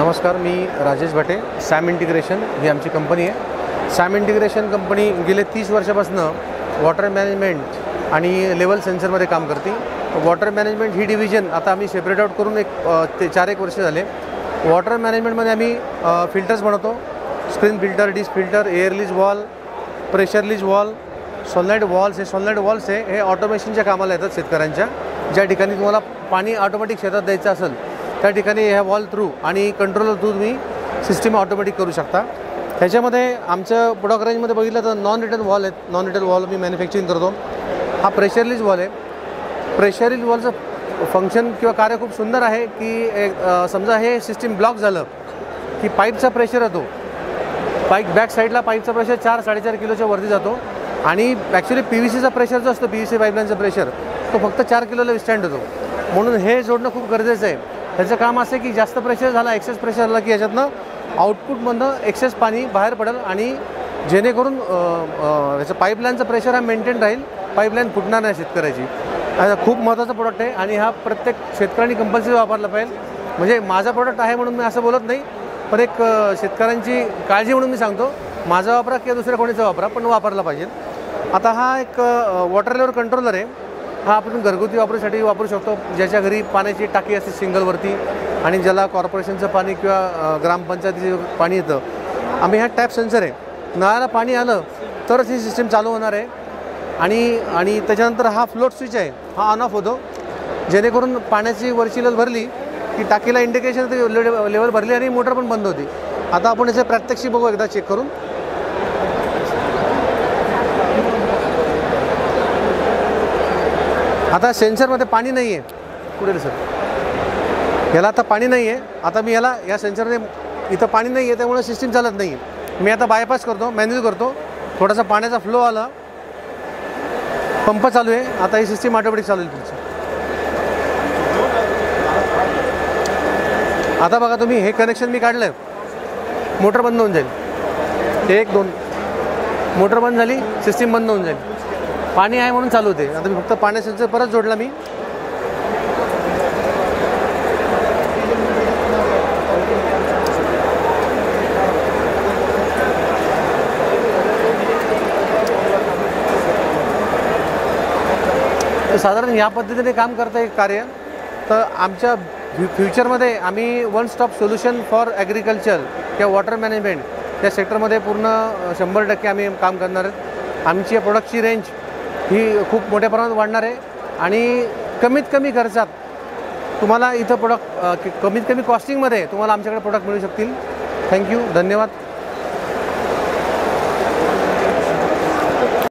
नमस्कार, मी राजेश भटे. Sam integration ही आमची कंपनी आहे. सॅम इंटिग्रेशन कंपनी गेले 30 वर्षापासून वॉटर मॅनेजमेंट आणि लेवल सेन्सरमध्ये काम करते. वॉटर मॅनेजमेंट ही डिव्हिजन आता आम्ही सेपरेट आउट करून 4-1 वर्ष झाले. वॉटर मॅनेजमेंटमध्ये आम्ही फिल्टर्स बनवतो. Screen filter, dish filter, air lease wall, pressure lease wall, solid walls. हे सॉलिड वॉल्स हे ऑटोमेशनच्या कामाला येतात शेतकऱ्यांच्या. ज्या ठिकाणी तुम्हाला पाणी ऑटोमॅटिक शेतात द्यायचं असेल त्या ठिकाणी ह्या वॉल थ्रू आणि कंट्रोलर थ्रू तुम्ही सिस्टीम ऑटोमॅटिक करू शकता. ह्याच्यामध्ये आमचं प्रोडक्ट रेंजमध्ये बघितलं तर नॉन रिटर्न वॉल आहेत. नॉन रिटर्न वॉल मी मॅन्युफॅक्चरिंग करतो. हा प्रेशर लीज वॉल आहे. प्रेशर लीज वॉलचं फंक्शन किंवा कार्य खूप सुंदर आहे की समजा हे सिस्टीम ब्लॉक झालं की पाईपचा प्रेशर येतो. बॅक साईडला पाईपचा प्रेशर 4-4.5 किलोच्या वरती जातो आणि ॲक्च्युली PVCचा प्रेशर जो असतो, PVC पाईपलाईनचा प्रेशर, तो फक्त 4 किलोला विस्टँड होतो. म्हणून हे जोडणं खूप गरजेचं आहे. त्याचं काम असं आहे की जास्त प्रेशर झाला, एक्सेस प्रेशर झाला की याच्यातनं आउटपुटमधनं एक्सेस पाणी बाहेर पडेल आणि जेणेकरून याचं पाईपलाईनचं प्रेशर हा मेंटेन राहील, पाईपलाईन फुटणार नाही शेतकऱ्याची. खूप महत्त्वाचा प्रोडक्ट आहे आणि हा प्रत्येक शेतकऱ्यांनी कंपल्सरी वापरला पाहिजे. म्हणजे माझा प्रोडक्ट आहे म्हणून मी असं बोलत नाही, पण एक शेतकऱ्यांची काळजी म्हणून मी सांगतो, माझा वापरा किंवा दुसऱ्या कोणीचा वापरा, पण वापरला पाहिजे. आता हा एक वॉटर लेवल कंट्रोलर आहे. हा आपण घरगुती वापरूसाठी वापरू शकतो. ज्याच्या घरी पाण्याची टाकी असते सिंगलवरती आणि ज्याला कॉर्पोरेशनचं पाणी किंवा ग्रामपंचायतीचं पाणी येतं, आम्ही हा टॅप सेन्सर आहे. नळाला पाणी आलं तरच ही सिस्टीम चालू होणार आहे. आणि त्याच्यानंतर हा फ्लोट स्विच आहे, हा ऑन ऑफ होतो. जेणेकरून पाण्याची वरची लेवल भरली की टाकीला इंडिकेशन लेवल भरली आणि मोटर पण बंद होती. आता आपण याचे प्रात्यक्षिक बघू एकदा चेक करून. आता सेन्सरमध्ये पाणी नाही आहे. कुठे सर याला आता पाणी नाही आहे. आता मी या सेन्सरने इथं पाणी नाही आहे त्यामुळे सिस्टीम चालत नाही आहे. मी आता बायपास करतो, मॅन्युअल करतो. थोडासा पाण्याचा फ्लो आला, पंप चालू आहे. आता ही सिस्टीम ऑटोमॅटिक चालू होईल तुमची. आता बघा तुम्ही, हे कनेक्शन मी काढलं आहे, मोटर बंद होऊन जाईल. 1-2 मोटर बंद झाली, सिस्टीम बंद होऊन जाईल. पाणी आहे म्हणून चालू होते. आता मी फक्त पाण्या सेन्सर परत जोडला मी. साधारण या पद्धतीने काम करतं एक कार्य. तर आमच्या फ्युचरमध्ये आम्ही one stop solution for agriculture किंवा वॉटर मॅनेजमेंट या सेक्टरमध्ये पूर्ण 100% आम्ही काम करणार आहेत. आमची या प्रोडक्टची रेंज ही खूप मोठ्या प्रमाणात वाढणार आहे आणि कमीत कमी खर्चात तुम्हाला इथं प्रोडक्ट कमीत कमी कॉस्टिंगमध्ये तुम्हाला आमच्याकडे प्रोडक्ट मिळू शकतील. थँक्यू, धन्यवाद.